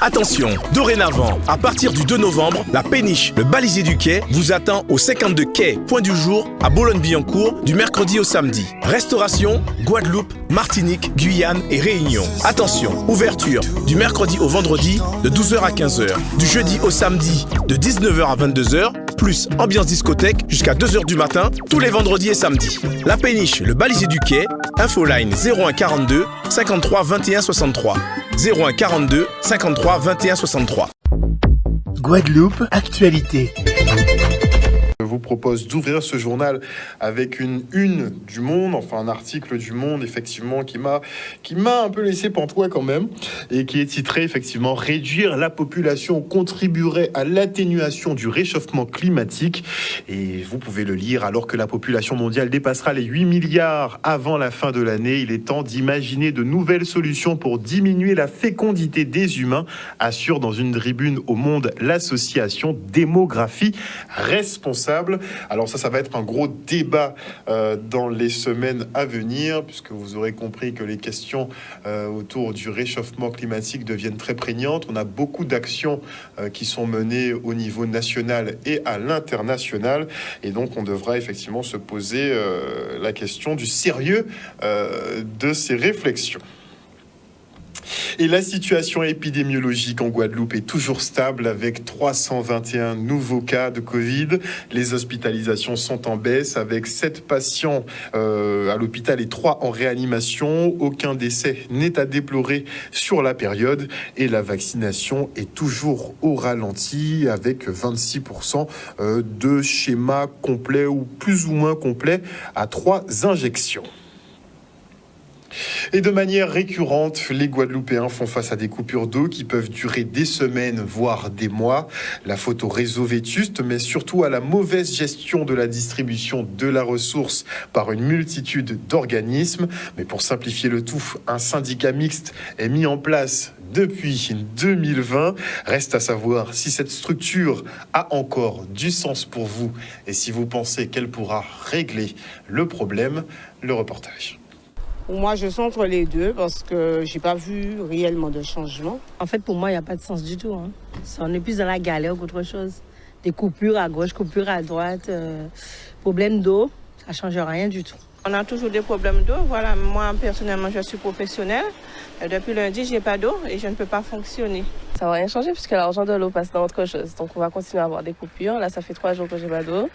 Attention, dorénavant, à partir du 2 novembre, la péniche, le balisier du quai, vous attend au 52 quai, point du jour, à Boulogne-Billancourt, du mercredi au samedi. Restauration, Guadeloupe, Martinique, Guyane et Réunion. Attention, ouverture du mercredi au vendredi de 12h à 15h, du jeudi au samedi de 19h à 22h, plus ambiance discothèque jusqu'à 2h du matin, tous les vendredis et samedis. La péniche, le balisier du quai, infoline 01 42 53 21 63. 01 42 53 21 63. Guadeloupe, actualité. Je vous propose d'ouvrir ce journal avec une du Monde, enfin un article du Monde effectivement qui m'a un peu laissé pantois quand même, et qui est titré effectivement réduire la population contribuerait à l'atténuation du réchauffement climatique, et vous pouvez le lire. Alors que la population mondiale dépassera les 8 milliards avant la fin de l'année, il est temps d'imaginer de nouvelles solutions pour diminuer la fécondité des humains, assure dans une tribune au Monde l'association Démographie Responsable. Alors ça va être un gros débat dans les semaines à venir, puisque vous aurez compris que les questions autour du réchauffement climatique deviennent très prégnantes. On a beaucoup d'actions qui sont menées au niveau national et à l'international, et donc on devra effectivement se poser la question du sérieux de ces réflexions. Et la situation épidémiologique en Guadeloupe est toujours stable avec 321 nouveaux cas de Covid. Les hospitalisations sont en baisse avec 7 patients à l'hôpital et 3 en réanimation. Aucun décès n'est à déplorer sur la période et la vaccination est toujours au ralenti avec 26% de schéma complet ou plus ou moins complet à 3 injections. Et de manière récurrente, les Guadeloupéens font face à des coupures d'eau qui peuvent durer des semaines, voire des mois. La faute au réseau vétuste, mais surtout à la mauvaise gestion de la distribution de la ressource par une multitude d'organismes. Mais pour simplifier le tout, un syndicat mixte est mis en place depuis 2020. Reste à savoir si cette structure a encore du sens pour vous et si vous pensez qu'elle pourra régler le problème. Le reportage. Moi, je suis entre les deux parce que j'ai pas vu réellement de changement. En fait, pour moi, il n'y a pas de sens du tout. On est plus dans la galère qu'autre chose. Des coupures à gauche, coupures à droite, problème d'eau, ça ne change rien du tout. On a toujours des problèmes d'eau. Voilà, moi, personnellement, je suis professionnelle. Depuis lundi, je n'ai pas d'eau et je ne peux pas fonctionner. Ça ne va rien changer puisque l'argent de l'eau passe dans autre chose. Donc, on va continuer à avoir des coupures. Là, ça fait 3 jours que je n'ai pas d'eau.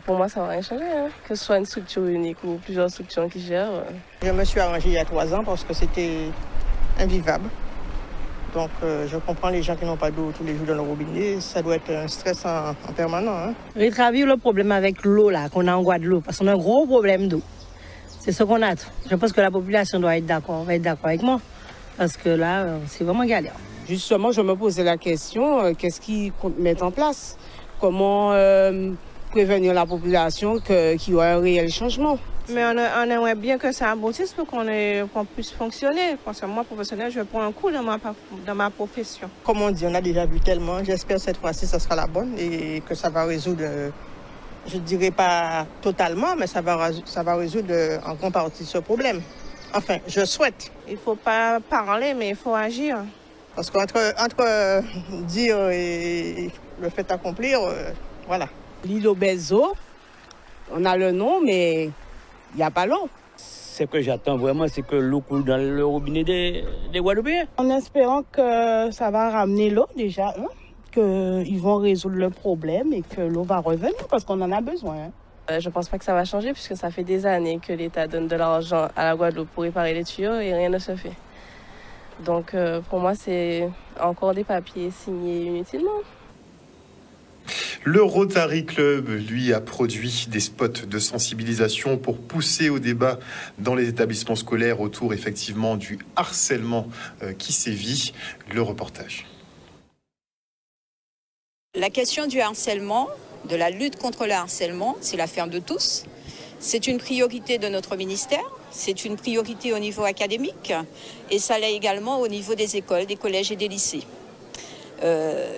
Pour moi, ça ne va rien changer, que ce soit une structure unique ou plusieurs structures qui gèrent. Je me suis arrangée il y a 3 ans parce que c'était invivable. Donc, je comprends les gens qui n'ont pas d'eau tous les jours dans le robinet. Ça doit être un stress en permanent. Rétablir le problème avec l'eau là qu'on a en Guadeloupe, parce qu'on a un gros problème d'eau. C'est ce qu'on a. Je pense que la population doit être d'accord, va être d'accord avec moi, parce que là, c'est vraiment galère. Justement, je me posais la question, qu'est-ce qu'ils comptent mettre en place? Comment prévenir la population qu'il y aura un réel changement? Mais on aimerait bien que ça aboutisse pour qu'on puisse fonctionner. Parce que moi, professionnel, je prends un coup dans ma profession. Comme on dit, on a déjà vu tellement. J'espère que cette fois-ci, ça sera la bonne et que ça va résoudre, je ne dirais pas totalement, mais ça va résoudre en grande partie ce problème. Enfin, je souhaite. Il ne faut pas parler, mais il faut agir. Parce qu'entre dire et le fait accomplir, voilà. L'île aux belles eaux, on a le nom, mais il n'y a pas l'eau. Ce que j'attends vraiment, c'est que l'eau coule dans le robinet des Guadeloupéens. En espérant que ça va ramener l'eau déjà, qu'ils vont résoudre le problème et que l'eau va revenir parce qu'on en a besoin. Je ne pense pas que ça va changer puisque ça fait des années que l'État donne de l'argent à la Guadeloupe pour réparer les tuyaux et rien ne se fait. Donc pour moi, c'est encore des papiers signés inutilement. Le Rotary Club, lui, a produit des spots de sensibilisation pour pousser au débat dans les établissements scolaires autour, effectivement, du harcèlement qui sévit. Le reportage. La question du harcèlement, de la lutte contre le harcèlement, c'est l'affaire de tous. C'est une priorité de notre ministère, c'est une priorité au niveau académique et ça l'est également au niveau des écoles, des collèges et des lycées.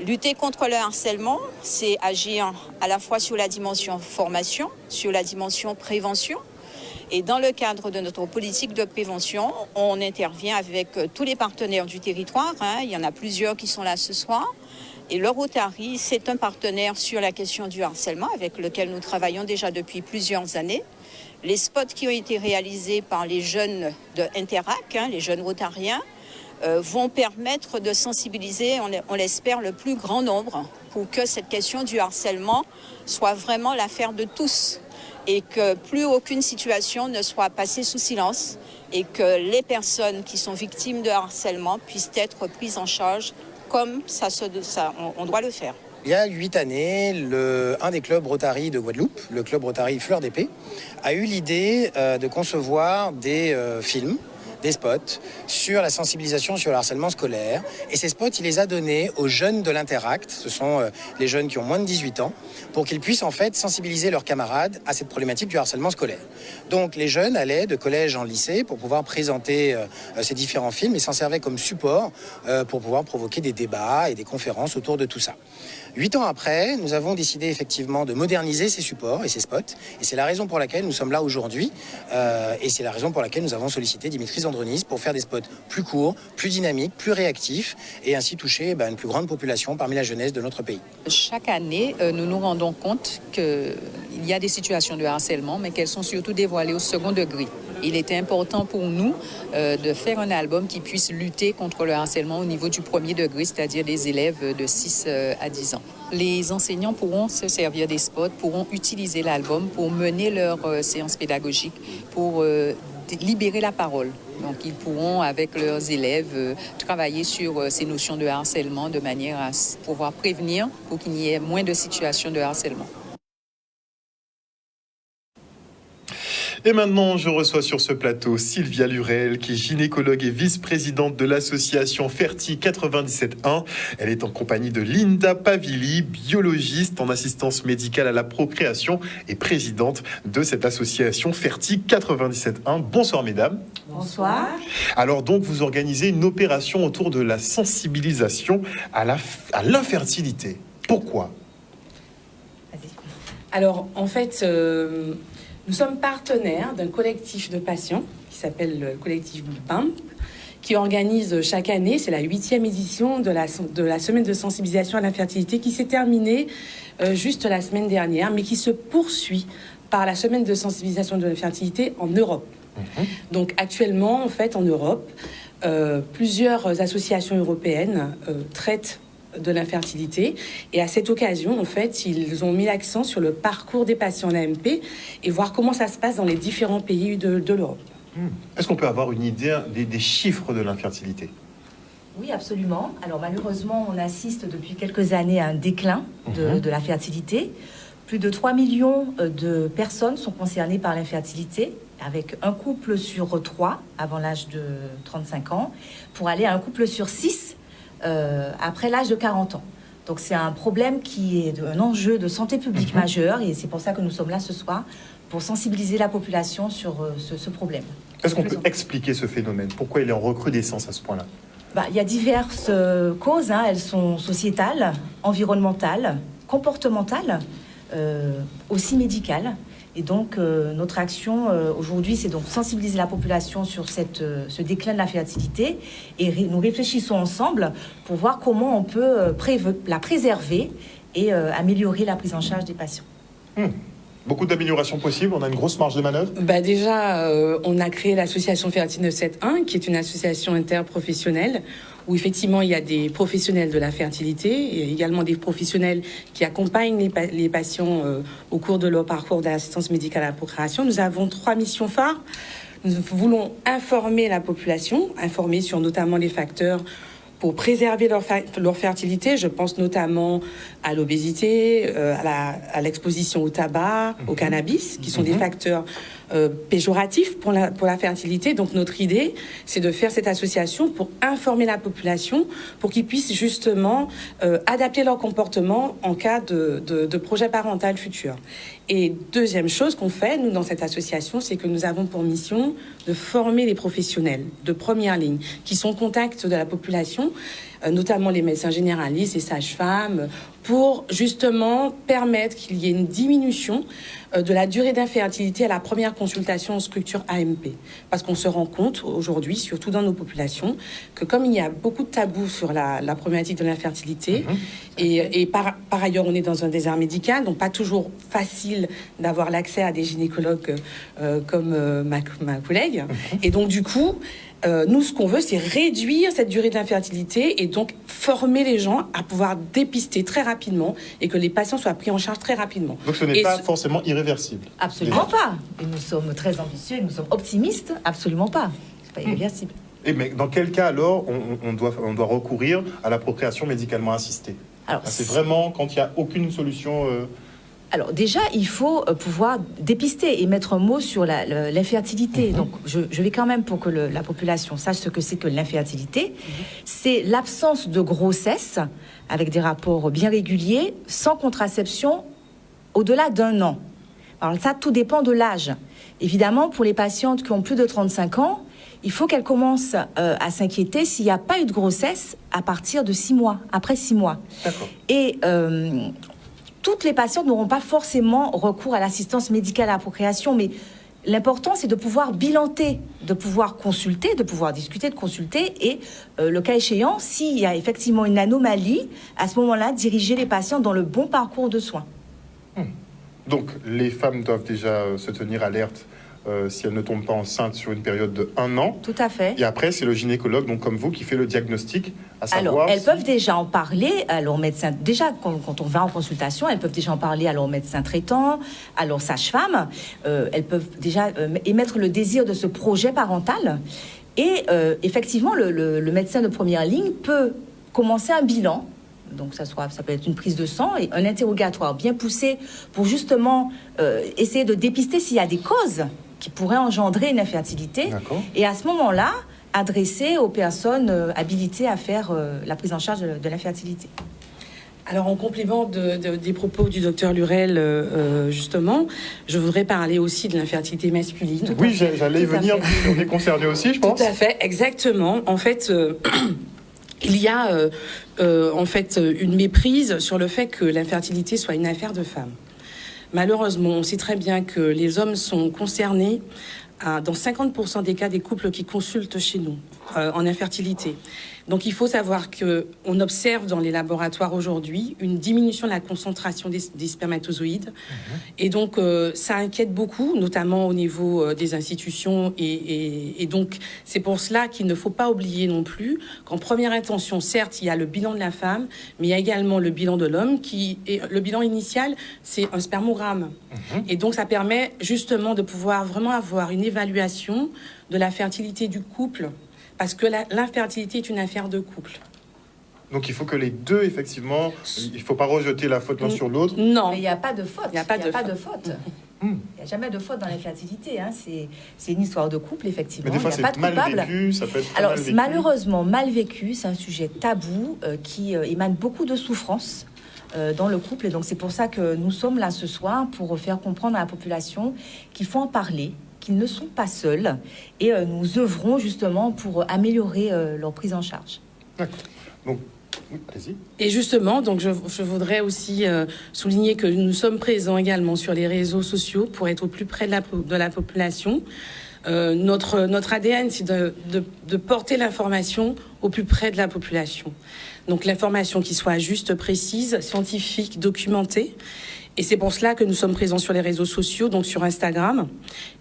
Lutter contre le harcèlement, c'est agir à la fois sur la dimension formation, sur la dimension prévention Et dans le cadre de notre politique de prévention, on intervient avec tous les partenaires du territoire. Il y en a plusieurs qui sont là ce soir. Et le Rotary, c'est un partenaire sur la question du harcèlement avec lequel nous travaillons déjà depuis plusieurs années. Les spots qui ont été réalisés par les jeunes de Interac, les jeunes rotariens, vont permettre de sensibiliser, on l'espère, le plus grand nombre pour que cette question du harcèlement soit vraiment l'affaire de tous et que plus aucune situation ne soit passée sous silence et que les personnes qui sont victimes de harcèlement puissent être prises en charge comme on doit le faire. Il y a 8 années, un des clubs Rotary de Guadeloupe, le club Rotary Fleur d'Épée, a eu l'idée de concevoir des films, des spots sur la sensibilisation sur le harcèlement scolaire. Et ces spots, il les a donnés aux jeunes de l'Interact, ce sont les jeunes qui ont moins de 18 ans, pour qu'ils puissent en fait sensibiliser leurs camarades à cette problématique du harcèlement scolaire. Donc les jeunes allaient de collège en lycée pour pouvoir présenter ces différents films et s'en servaient comme support pour pouvoir provoquer des débats et des conférences autour de tout ça. 8 ans après, nous avons décidé effectivement de moderniser ces supports et ces spots. Et c'est la raison pour laquelle nous sommes là aujourd'hui. Et c'est la raison pour laquelle nous avons sollicité Dimitri Zandronis pour faire des spots plus courts, plus dynamiques, plus réactifs et ainsi toucher une plus grande population parmi la jeunesse de notre pays. Chaque année, nous nous rendons compte qu'il y a des situations de harcèlement, mais qu'elles sont surtout dévoilées au second degré. Il était important pour nous de faire un album qui puisse lutter contre le harcèlement au niveau du premier degré, c'est-à-dire des élèves de 6 à 10 ans. Les enseignants pourront se servir des spots, pourront utiliser l'album pour mener leur séance pédagogique, pour libérer la parole. Donc ils pourront, avec leurs élèves, travailler sur ces notions de harcèlement de manière à pouvoir prévenir pour qu'il y ait moins de situations de harcèlement. Et maintenant, je reçois sur ce plateau Sylvia Lurel, qui est gynécologue et vice-présidente de l'association Ferti 97.1. Elle est en compagnie de Linda Pavilly, biologiste en assistance médicale à la procréation et présidente de cette association Ferti 97.1. Bonsoir mesdames. Bonsoir. Alors donc, vous organisez une opération autour de la sensibilisation à l'infertilité. Pourquoi ? Alors, en fait... nous sommes partenaires d'un collectif de patients qui s'appelle le collectif BAMP, qui organise chaque année, c'est la 8e édition de la semaine de sensibilisation à l'infertilité qui s'est terminée juste la semaine dernière, mais qui se poursuit par la semaine de sensibilisation de l'infertilité en Europe. Donc actuellement, en fait, en Europe, plusieurs associations européennes traitent de l'infertilité. Et à cette occasion, en fait, ils ont mis l'accent sur le parcours des patients en AMP et voir comment ça se passe dans les différents pays de l'Europe. Est-ce qu'on peut avoir une idée des chiffres de l'infertilité ? Oui, absolument. Alors malheureusement, on assiste depuis quelques années à un déclin de la fertilité. Plus de 3 millions de personnes sont concernées par l'infertilité, avec un couple sur 3 avant l'âge de 35 ans, pour aller à un couple sur 6 après l'âge de 40 ans. Donc c'est un problème qui est un enjeu de santé publique majeur, et c'est pour ça que nous sommes là ce soir, pour sensibiliser la population sur ce problème. Est-ce qu'on peut expliquer ce phénomène ? Pourquoi il est en recrudescence à ce point-là ? Il y a diverses causes, elles sont sociétales, environnementales, comportementales, aussi médicales. Et donc, notre action aujourd'hui, c'est donc sensibiliser la population sur ce déclin de la fertilité. Et nous réfléchissons ensemble pour voir comment on peut la préserver et améliorer la prise en charge des patients. Beaucoup d'améliorations possibles, on a une grosse marge de manœuvre. Déjà, on a créé l'association Ferti 97.1, qui est une association interprofessionnelle, où effectivement il y a des professionnels de la fertilité et également des professionnels qui accompagnent les patients au cours de leur parcours d'assistance médicale à la procréation. Nous avons 3 missions phares. Nous voulons informer la population, informer sur notamment les facteurs pour préserver leur fertilité. Je pense notamment à l'obésité, à l'exposition au tabac, au cannabis, qui sont des facteurs péjoratifs pour la fertilité. Donc notre idée, c'est de faire cette association pour informer la population, pour qu'ils puissent justement adapter leur comportement en cas de projet parental futur. Et deuxième chose qu'on fait, nous, dans cette association, c'est que nous avons pour mission de former les professionnels de première ligne qui sont en contact de la population, notamment les médecins généralistes, les sages-femmes, pour justement permettre qu'il y ait une diminution de la durée d'infertilité à la première consultation en structure AMP. Parce qu'on se rend compte aujourd'hui, surtout dans nos populations, que comme il y a beaucoup de tabous sur la problématique de l'infertilité, et par ailleurs on est dans un désert médical, donc pas toujours facile d'avoir l'accès à des gynécologues comme ma collègue. Et donc du coup, nous, ce qu'on veut, c'est réduire cette durée de l'infertilité et donc former les gens à pouvoir dépister très rapidement et que les patients soient pris en charge très rapidement. Donc ce n'est pas forcément irréversible. Absolument pas. Et nous sommes très ambitieux, nous sommes optimistes. Absolument pas. C'est pas irréversible. Et mais dans quel cas alors on doit recourir à la procréation médicalement assistée? Alors, c'est vraiment quand il n'y a aucune solution. Alors déjà, il faut pouvoir dépister et mettre un mot sur l'infertilité. Donc je vais quand même, pour que la population sache ce que c'est que l'infertilité, c'est l'absence de grossesse avec des rapports bien réguliers, sans contraception, au-delà d'1 an. Alors ça, tout dépend de l'âge. Évidemment, pour les patientes qui ont plus de 35 ans, il faut qu'elles commencent à s'inquiéter s'il n'y a pas eu de grossesse à partir de 6 mois, après 6 mois. D'accord. Et toutes les patientes n'auront pas forcément recours à l'assistance médicale à la procréation, mais l'important, c'est de pouvoir bilanter, de pouvoir consulter, de pouvoir discuter, de consulter, et le cas échéant, s'il y a effectivement une anomalie, à ce moment-là, diriger les patients dans le bon parcours de soins. Donc, les femmes doivent déjà se tenir alertes si elles ne tombent pas enceintes sur une période de 1 an. Tout à fait. Et après, c'est le gynécologue, donc comme vous, qui fait le diagnostic, à savoir... Alors, elles peuvent déjà en parler à leur médecin. Déjà, quand on va en consultation, elles peuvent déjà en parler à leur médecin traitant, à leur sage-femme. Elles peuvent déjà émettre le désir de ce projet parental. Et effectivement, le médecin de première ligne peut commencer un bilan. Donc ça peut être une prise de sang et un interrogatoire bien poussé pour justement essayer de dépister s'il y a des causes qui pourraient engendrer une infertilité. Et à ce moment-là, adresser aux personnes habilitées à faire la prise en charge de l'infertilité. Alors, en complément des propos du docteur Lurel, justement, je voudrais parler aussi de l'infertilité masculine. Oui, j'allais y venir, on est concerné aussi, je pense. Tout à fait, exactement. En fait... il y a en fait une méprise sur le fait que l'infertilité soit une affaire de femmes. Malheureusement, on sait très bien que les hommes sont concernés dans 50% des cas des couples qui consultent chez nous en infertilité. Donc il faut savoir qu'on observe dans les laboratoires aujourd'hui une diminution de la concentration des spermatozoïdes. Et donc ça inquiète beaucoup, notamment au niveau des institutions. Et donc c'est pour cela qu'il ne faut pas oublier non plus qu'en première intention, certes, il y a le bilan de la femme, mais il y a également le bilan de l'homme. Le bilan initial, c'est un spermogramme. Et donc ça permet justement de pouvoir vraiment avoir une évaluation de la fertilité du couple. Parce que l'infertilité est une affaire de couple. Donc il faut que les deux, effectivement, il ne faut pas rejeter la faute l'un sur l'autre. Non. Mais il n'y a pas de faute. Il n'y a pas de faute. Il n'y a jamais de faute dans l'infertilité. Hein. C'est une histoire de couple, effectivement. Mais des fois, c'est mal vécu, ça peut être Alors, mal vécu. Malheureusement, mal vécu, c'est un sujet tabou qui émane beaucoup de souffrance dans le couple. Et donc, c'est pour ça que nous sommes là ce soir, pour faire comprendre à la population qu'il faut en parler, qu'ils ne sont pas seuls, et nous œuvrons justement pour améliorer leur prise en charge. D'accord. Donc, allez-y. Et justement, donc je voudrais aussi souligner que nous sommes présents également sur les réseaux sociaux pour être au plus près de la population. Notre ADN, c'est de porter l'information au plus près de la population. Donc l'information qui soit juste, précise, scientifique, documentée. Et c'est pour cela que nous sommes présents sur les réseaux sociaux, donc sur Instagram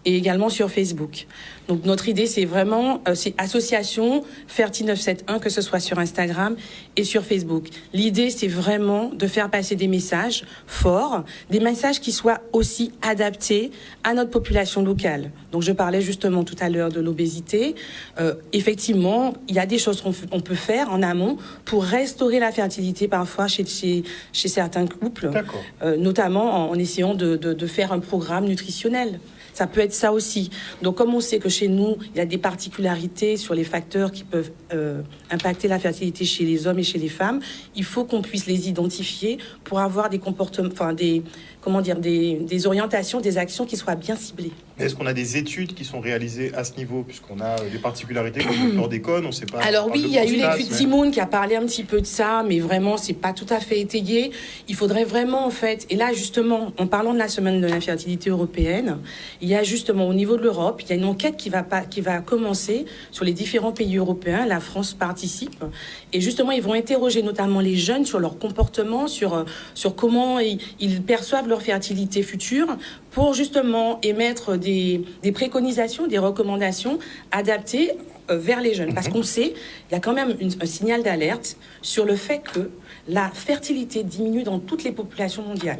et également sur Facebook. Donc notre idée, c'est vraiment, c'est association Ferti 971, que ce soit sur Instagram et sur Facebook. L'idée, c'est vraiment de faire passer des messages forts, des messages qui soient aussi adaptés à notre population locale. Donc je parlais justement tout à l'heure de l'obésité. Effectivement, il y a des choses qu'on peut faire en amont pour restaurer la fertilité parfois chez certains couples, notamment en essayant de faire un programme nutritionnel. Ça peut être ça aussi. Donc, comme on sait que chez nous, il y a des particularités sur les facteurs qui peuvent impacter la fertilité chez les hommes et chez les femmes, il faut qu'on puisse les identifier pour avoir des comportements, des orientations, des actions qui soient bien ciblées. Est-ce qu'on a des études qui sont réalisées à ce niveau, puisqu'on a des particularités comme le chlordécone, on ne sait pas. Alors oui, il y a eu l'étude Timoun qui a parlé un petit peu de ça, mais vraiment, c'est pas tout à fait étayé. Il faudrait vraiment, en fait, et là, justement, en parlant de la semaine de l'infertilité européenne, il y a justement, au niveau de l'Europe, il y a une enquête qui va commencer sur les différents pays européens. La France participe. Et justement, ils vont interroger notamment les jeunes sur leur comportement, sur comment ils perçoivent leur fertilité future, pour justement émettre des préconisations, des recommandations adaptées vers les jeunes. Parce qu'on sait, il y a quand même un signal d'alerte sur le fait que la fertilité diminue dans toutes les populations mondiales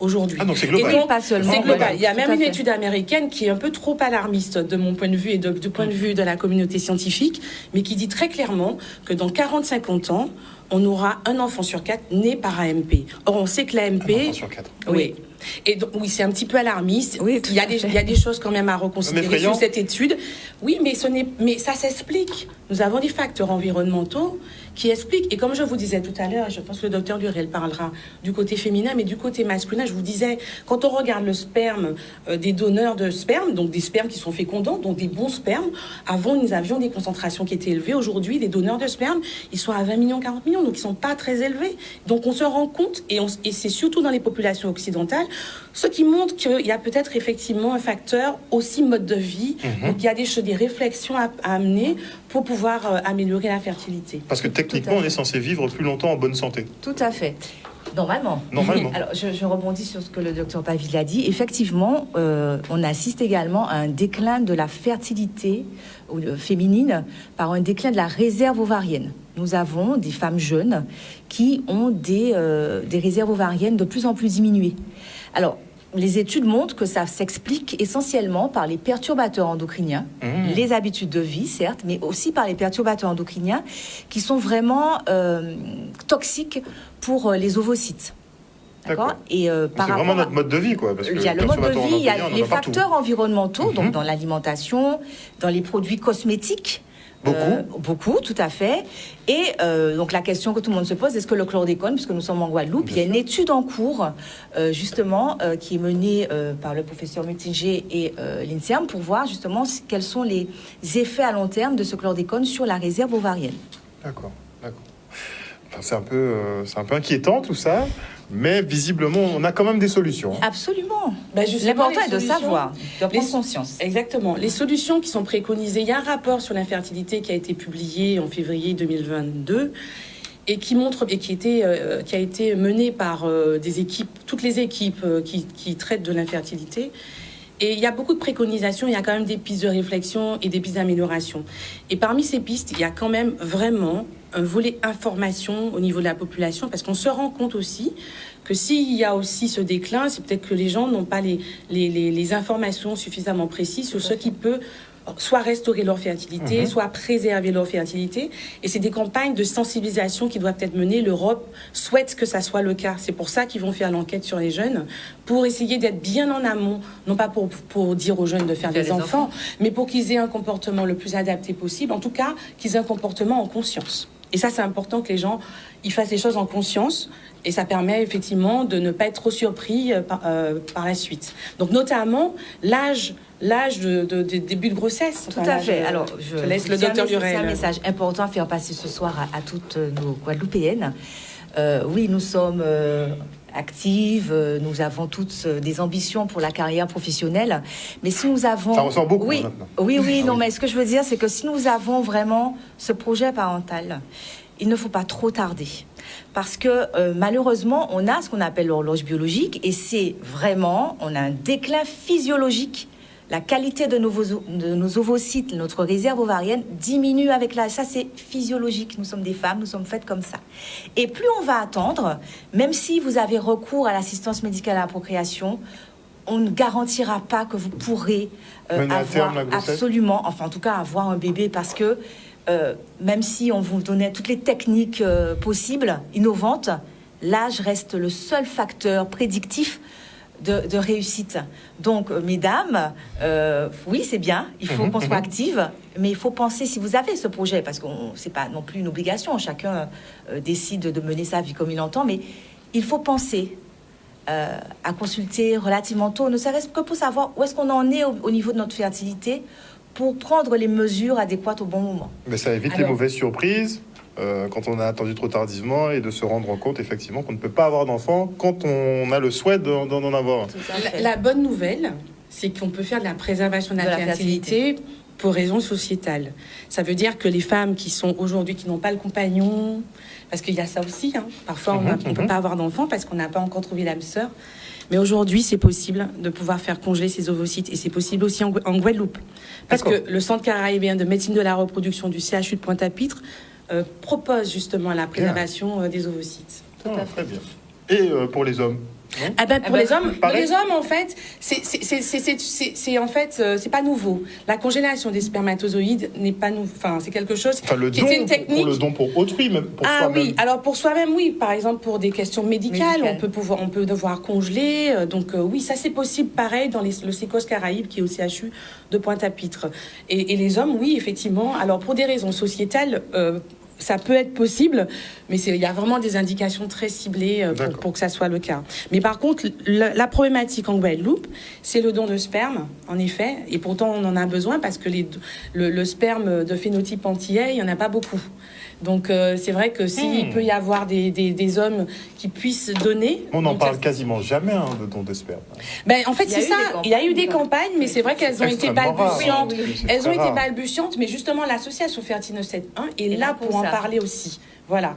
aujourd'hui. Ah, donc c'est global. Et donc, pas seulement. c'est global. Voilà, il y a même une fait. étude américaine qui est un peu trop alarmiste de mon point de vue et du point de vue de la communauté scientifique, mais qui dit très clairement que dans 40-50 ans, on aura un enfant sur 4 né par AMP. Or, on sait que l'AMP... Un enfant sur 4. Oui. Et donc, oui, c'est un petit peu alarmiste. Oui, il y a des choses quand même à reconsidérer sur cette étude. Oui, mais ça s'explique. Nous avons des facteurs environnementaux qui expliquent. Et comme je vous disais tout à l'heure, je pense que le docteur Lurel parlera du côté féminin, mais du côté masculin, je vous disais, quand on regarde le sperme des donneurs de sperme, donc des spermes qui sont fécondants, donc des bons spermes, avant, nous avions des concentrations qui étaient élevées. Aujourd'hui, les donneurs de sperme, ils sont à 20 millions, 40 millions, donc ils ne sont pas très élevés. Donc on se rend compte, et c'est surtout dans les populations occidentales, ce qui montre qu'il y a peut-être effectivement un facteur aussi mode de vie. Donc il y a des réflexions à amener pour pouvoir améliorer la fertilité. Parce que techniquement, on est censé vivre plus longtemps en bonne santé. Tout à fait. Normalement. Alors, je rebondis sur ce que le docteur Pavil a dit. Effectivement, on assiste également à un déclin de la fertilité féminine par un déclin de la réserve ovarienne. Nous avons des femmes jeunes qui ont des réserves ovariennes de plus en plus diminuées. Alors, les études montrent que ça s'explique essentiellement par les perturbateurs endocriniens, les habitudes de vie, certes, mais aussi par les perturbateurs endocriniens qui sont vraiment toxiques pour les ovocytes. D'accord. Et c'est vraiment notre mode de vie, quoi. Parce que il y a le mode de vie, il y a les facteurs environnementaux, donc dans l'alimentation, dans les produits cosmétiques. Beaucoup, tout à fait. Et donc la question que tout le monde se pose, est-ce que le chlordécone, puisque nous sommes en Guadeloupe, il y a une étude en cours, justement, qui est menée par le professeur Mutinger et l'INSERM pour voir justement quels sont les effets à long terme de ce chlordécone sur la réserve ovarienne. D'accord. Enfin, c'est un peu inquiétant tout ça, mais visiblement, on a quand même des solutions. Absolument. L'important est de savoir, de prendre conscience. Exactement. Les solutions qui sont préconisées, il y a un rapport sur l'infertilité qui a été publié en février 2022 et qui montre et qui a été mené par des équipes, toutes les équipes qui traitent de l'infertilité. Et il y a beaucoup de préconisations, il y a quand même des pistes de réflexion et des pistes d'amélioration. Et parmi ces pistes, il y a quand même vraiment un volet information au niveau de la population, parce qu'on se rend compte aussi que s'il y a aussi ce déclin, c'est peut-être que les gens n'ont pas les informations suffisamment précises sur ce qui peut soit restaurer leur fertilité, soit préserver leur fertilité. Et c'est des campagnes de sensibilisation qui doivent être menées. L'Europe souhaite que ça soit le cas. C'est pour ça qu'ils vont faire l'enquête sur les jeunes, pour essayer d'être bien en amont, non pas pour dire aux jeunes de faire des enfants, mais pour qu'ils aient un comportement le plus adapté possible, en tout cas qu'ils aient un comportement en conscience. Et ça, c'est important que les gens ils fassent les choses en conscience, et ça permet effectivement de ne pas être trop surpris par la suite. Donc notamment l'âge de début de grossesse. Tout à fait. Alors, je laisse le docteur Lurel. C'est un message important à faire passer ce soir à toutes nos Guadeloupéennes. Oui, nous sommes actives, nous avons toutes des ambitions pour la carrière professionnelle, mais si nous avons... Ça ressort beaucoup oui, maintenant. Oui, non, mais ce que je veux dire, c'est que si nous avons vraiment ce projet parental, il ne faut pas trop tarder. Parce que malheureusement, on a ce qu'on appelle l'horloge biologique, et c'est vraiment, on a un déclin physiologique. La qualité de nos ovocytes, notre réserve ovarienne diminue avec l'âge. Ça, c'est physiologique. Nous sommes des femmes, nous sommes faites comme ça. Et plus on va attendre, même si vous avez recours à l'assistance médicale à la procréation, on ne garantira pas que vous pourrez avoir absolument, enfin en tout cas avoir un bébé, parce que même si on vous donnait toutes les techniques possibles, innovantes, l'âge reste le seul facteur prédictif de réussite. Donc, mesdames, oui, c'est bien, il faut qu'on soit active, mais il faut penser, si vous avez ce projet, parce que c'est pas non plus une obligation, chacun décide de mener sa vie comme il entend, mais il faut penser à consulter relativement tôt, ne serait-ce que pour savoir où est-ce qu'on en est au niveau de notre fertilité, pour prendre les mesures adéquates au bon moment. Mais ça évite les mauvaises surprises quand on a attendu trop tardivement et de se rendre compte effectivement qu'on ne peut pas avoir d'enfant quand on a le souhait d'en avoir. La bonne nouvelle, c'est qu'on peut faire de la préservation de la fertilité pour raisons sociétales. Ça veut dire que les femmes qui sont aujourd'hui, qui n'ont pas le compagnon, parce qu'il y a ça aussi, hein. Parfois on ne peut pas avoir d'enfant parce qu'on n'a pas encore trouvé l'âme sœur. Mais aujourd'hui, c'est possible de pouvoir faire congeler ces ovocytes et c'est possible aussi en Guadeloupe. Parce que le Centre caribéen de médecine de la reproduction du CHU de Pointe-à-Pitre propose justement la préservation des ovocytes. Très bien. Et pour les hommes pour les hommes, en fait, c'est en fait, c'est pas nouveau. La congélation des spermatozoïdes n'est pas nouveau. Enfin, c'est quelque chose qui est une technique. Pour le don pour autrui, même pour soi-même. Oui. Alors pour soi-même, oui. Par exemple, pour des questions médicales, on peut devoir congeler. Donc oui, ça c'est possible. Pareil dans le Sécos Caraïbes qui est au CHU de Pointe-à-Pitre. Et les hommes, oui, effectivement. Alors pour des raisons sociétales. Ça peut être possible, mais il y a vraiment des indications très ciblées pour que ça soit le cas. Mais par contre, la problématique en Guadeloupe, c'est le don de sperme, en effet. Et pourtant, on en a besoin parce que le sperme de phénotype antillais, il n'y en a pas beaucoup. Donc, c'est vrai que s'il peut y avoir des hommes qui puissent donner... On n'en parle quasiment jamais, de don de sperme. En fait, c'est ça. Il y a eu des campagnes, mais c'est vrai qu'elles ont été balbutiantes. Elles ont été balbutiantes, mais justement, l'association Fertile 971 est là pour en parler aussi. Voilà.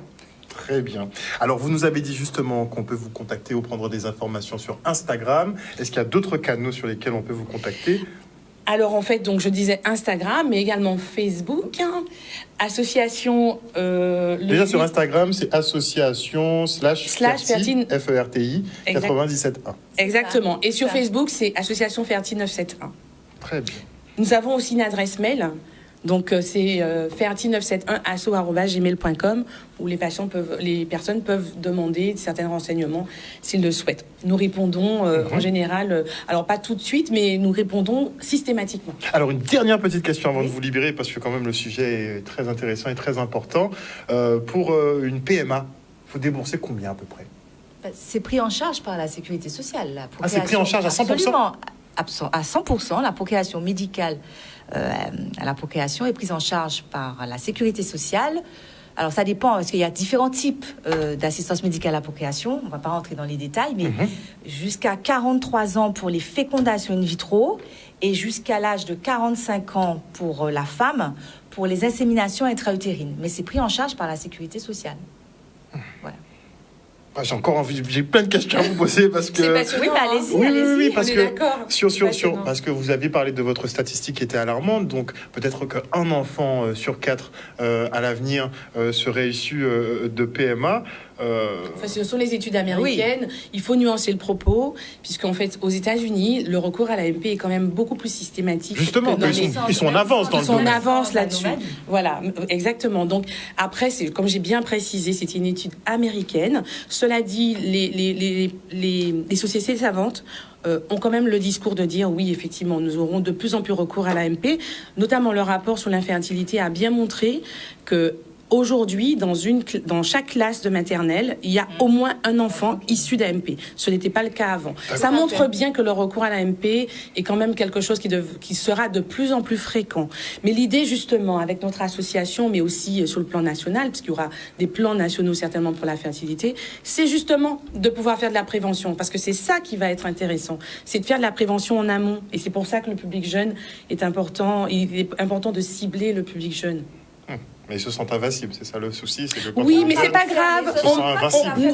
Très bien. Alors, vous nous avez dit justement qu'on peut vous contacter ou prendre des informations sur Instagram. Est-ce qu'il y a d'autres canaux sur lesquels on peut vous contacter ? Alors en fait, donc je disais Instagram, mais également Facebook, association. Déjà sur Instagram, c'est association /fertile FERTI 97.1. Exactement. Et sur Facebook, c'est association Fertile 971. Très bien. Nous avons aussi une adresse mail. Donc c'est fertile971@gmail.com où les personnes peuvent demander certains renseignements s'ils le souhaitent. Nous répondons en général, alors pas tout de suite, mais nous répondons systématiquement. Alors une dernière petite question avant de vous libérer, parce que quand même le sujet est très intéressant et très important. Pour une PMA, il faut débourser combien à peu près ? C'est pris en charge par la sécurité sociale. C'est pris en charge à 100%? Absolument, à 100%. La procréation médicale à la procréation est prise en charge par la sécurité sociale. Alors ça dépend, parce qu'il y a différents types d'assistance médicale à la procréation. On ne va pas rentrer dans les détails, mais jusqu'à 43 ans pour les fécondations in vitro et jusqu'à l'âge de 45 ans pour la femme, pour les inséminations intra-utérines. Mais c'est pris en charge par la sécurité sociale. Voilà. J'ai plein de questions à vous poser parce que... allez-y. Parce que parce que vous aviez parlé de votre statistique qui était alarmante, donc peut-être qu'un enfant sur 4 à l'avenir serait issu de PMA. Ce sont les études américaines. Il faut nuancer le propos, puisqu'en fait, aux États-Unis, le recours à l'AMP est quand même beaucoup plus systématique. Justement, ils sont en avance dans le domaine. Ils sont en avance là-dessus. Voilà, exactement. Donc, après, comme j'ai bien précisé, c'était une étude américaine. Cela dit, les sociétés savantes ont quand même le discours de dire oui, effectivement, nous aurons de plus en plus recours à l'AMP. Notamment, le rapport sur l'infertilité a bien montré que aujourd'hui, dans chaque classe de maternelle, il y a au moins un enfant issu d'AMP. Ce n'était pas le cas avant. Ça montre bien que le recours à l'AMP est quand même quelque chose qui sera de plus en plus fréquent. Mais l'idée, justement, avec notre association, mais aussi sur le plan national, parce qu'il y aura des plans nationaux certainement pour la fertilité, c'est justement de pouvoir faire de la prévention. Parce que c'est ça qui va être intéressant. C'est de faire de la prévention en amont. Et c'est pour ça que le public jeune est important. Il est important de cibler le public jeune. Mais ils se sentent invincibles, c'est ça le souci, c'est que mais c'est pas grave.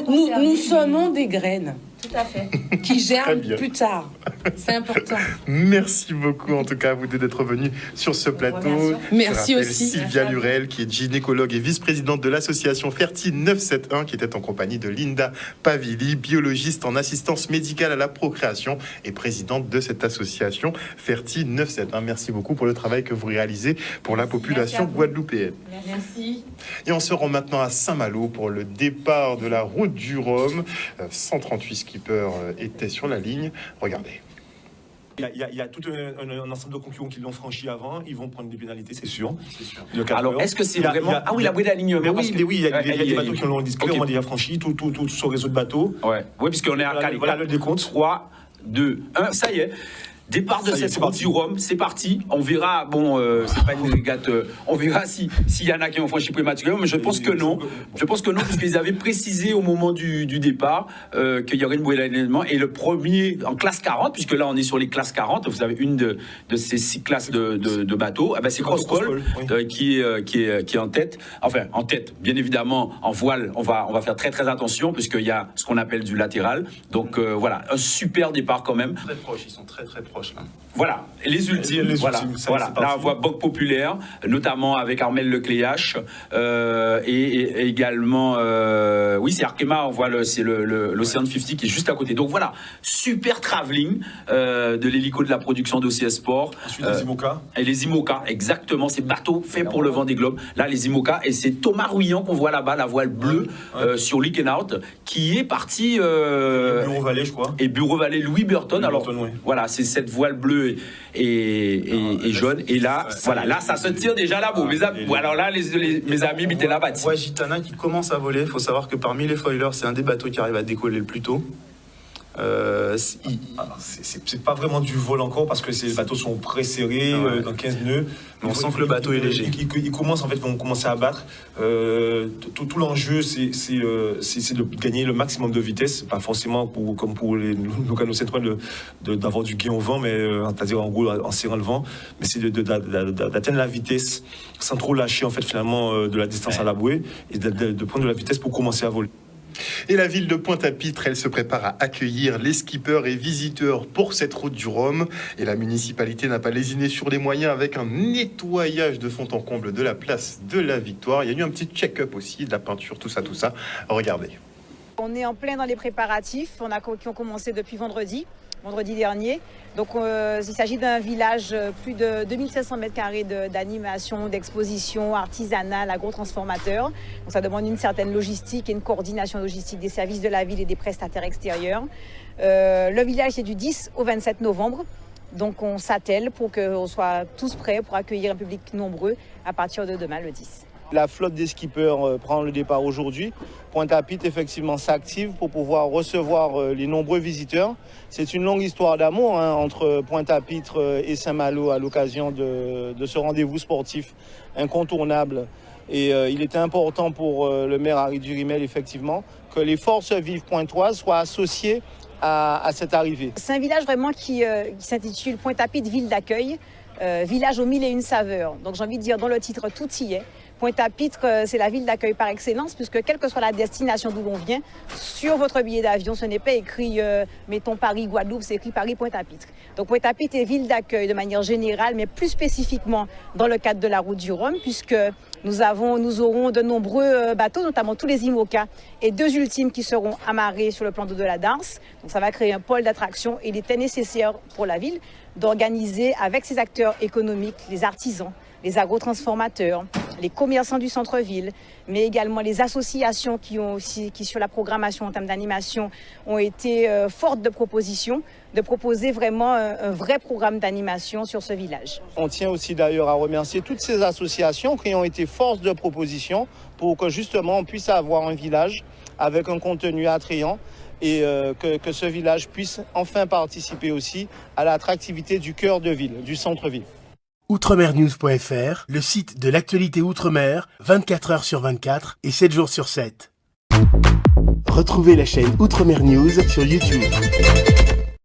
Nous semons des graines. Tout à fait. Qui germent plus tard. C'est important. Merci beaucoup, en tout cas, à vous deux d'être venus sur ce plateau. Merci aussi. Sylvia Lurel, qui est gynécologue et vice-présidente de l'association Fertile 971, qui était en compagnie de Linda Pavili, biologiste en assistance médicale à la procréation et présidente de cette association Fertile 971. Merci beaucoup pour le travail que vous réalisez pour la population guadeloupéenne. Merci. Et on se rend maintenant à Saint-Malo pour le départ de la route du Rhum. 138 skippers étaient sur la ligne. Regardez. Il y a tout un ensemble de concurrents qui l'ont franchi avant. Ils vont prendre des pénalités, c'est sûr. Alors, est-ce que c'est vraiment... Ah oui, la bouée d'alignement. Oui, il y a des bateaux qui l'ont clairement déjà franchi, tout ce réseau de bateaux. Ouais. Oui, puisqu'on est à Calais. Voilà le décompte. 3, 2, 1, ça y est. Départ de cette route du Rhum, c'est parti. On verra, c'est pas une régate, on verra s'il y en a qui ont franchi prématurément, mais je pense que non. Je pense que non, puisqu'ils avaient précisé au moment du départ qu'il y aurait une bouée d'alignement. Et le premier en classe 40, puisque là on est sur les classes 40, vous avez une de ces 6 classes de bateaux, c'est Crosscall qui est en tête. Enfin, en tête, bien évidemment, en voile, on va faire très très attention, puisqu'il y a ce qu'on appelle du latéral. Donc voilà, un super départ quand même. Très proche, ils sont très très proches. Voilà, les ultimes. Voilà. Là, on voit Boc Populaire, notamment avec Armel Lecléache, et également, oui, c'est Arkema, on voit l'Océan 50 qui est juste à côté. Donc voilà, super travelling de l'hélico de la production d'OCS Sport. Ensuite, les IMOCA. Et les IMOCA, exactement, ces bateaux faits pour le Vendée Globe. Là, les IMOCA, et c'est Thomas Rouillant qu'on voit là-bas, la voile bleue sur Leak and Out, qui est parti. Bureau Vallée, je crois. Et Bureau Vallée, Louis Burton. Alors, voilà, c'est cette voile bleue et jaune. Et là, voilà, là, ça se tire déjà là-bas. Alors là, mes amis mettaient la bâtie. Ouais, Gitana qui commence à voler. Il faut savoir que parmi les foilers, c'est un des bateaux qui arrive à décoller le plus tôt. C'est pas vraiment du vol encore parce que les bateaux sont pré-serrés dans 15 nœuds. On sent que le bateau est léger. Ils vont commencer à battre. Tout l'enjeu, c'est de gagner le maximum de vitesse, pas forcément comme pour nos canaux centrales d'avoir du gain au vent, mais c'est-à-dire en gros en serrant le vent, mais c'est d'atteindre la vitesse sans trop lâcher en fait finalement de la distance à la bouée et de prendre de la vitesse pour commencer à voler. Et la ville de Pointe-à-Pitre, elle se prépare à accueillir les skippers et visiteurs pour cette route du Rhum. Et la municipalité n'a pas lésiné sur les moyens avec un nettoyage de fond en comble de la place de la Victoire. Il y a eu un petit check-up aussi, de la peinture, tout ça. Regardez. On est en plein dans les préparatifs qui ont commencé depuis vendredi dernier. Donc il s'agit d'un village plus de 2500 mètres carrés d'animation, d'exposition artisanale, agro-transformateur. Donc ça demande une certaine logistique et une coordination logistique des services de la ville et des prestataires extérieurs. Le village est du 10 au 27 novembre. Donc on s'attelle pour qu'on soit tous prêts pour accueillir un public nombreux à partir de demain le 10. La flotte des skippers prend le départ aujourd'hui. Pointe-à-Pitre, effectivement, s'active pour pouvoir recevoir les nombreux visiteurs. C'est une longue histoire d'amour entre Pointe-à-Pitre et Saint-Malo à l'occasion de ce rendez-vous sportif incontournable. Et il était important pour le maire Harry Durimel, effectivement, que les forces vives pointoises soient associées à cette arrivée. C'est un village vraiment qui s'intitule Pointe-à-Pitre, ville d'accueil, village aux mille et une saveurs. Donc j'ai envie de dire, dans le titre, tout y est. Pointe-à-Pitre, c'est la ville d'accueil par excellence, puisque quelle que soit la destination d'où l'on vient, sur votre billet d'avion, ce n'est pas écrit, mettons, Paris-Guadeloupe, c'est écrit Paris-Pointe-à-Pitre. Donc Pointe-à-Pitre est ville d'accueil de manière générale, mais plus spécifiquement dans le cadre de la route du Rhum, puisque nous aurons de nombreux bateaux, notamment tous les IMOCA, et 2 ultimes qui seront amarrés sur le plan d'eau de la Darse. Donc ça va créer un pôle d'attraction, et il était nécessaire pour la ville d'organiser avec ses acteurs économiques, les artisans, les agro-transformateurs, les commerçants du centre-ville, mais également les associations qui sur la programmation en termes d'animation ont été fortes de propositions, de proposer vraiment un vrai programme d'animation sur ce village. On tient aussi d'ailleurs à remercier toutes ces associations qui ont été force de proposition pour que justement on puisse avoir un village avec un contenu attrayant et que ce village puisse enfin participer aussi à l'attractivité du cœur de ville, du centre-ville. Outremernews.fr, le site de l'actualité Outre-mer, 24 heures sur 24 et 7 jours sur 7. Retrouvez la chaîne Outremer News sur YouTube.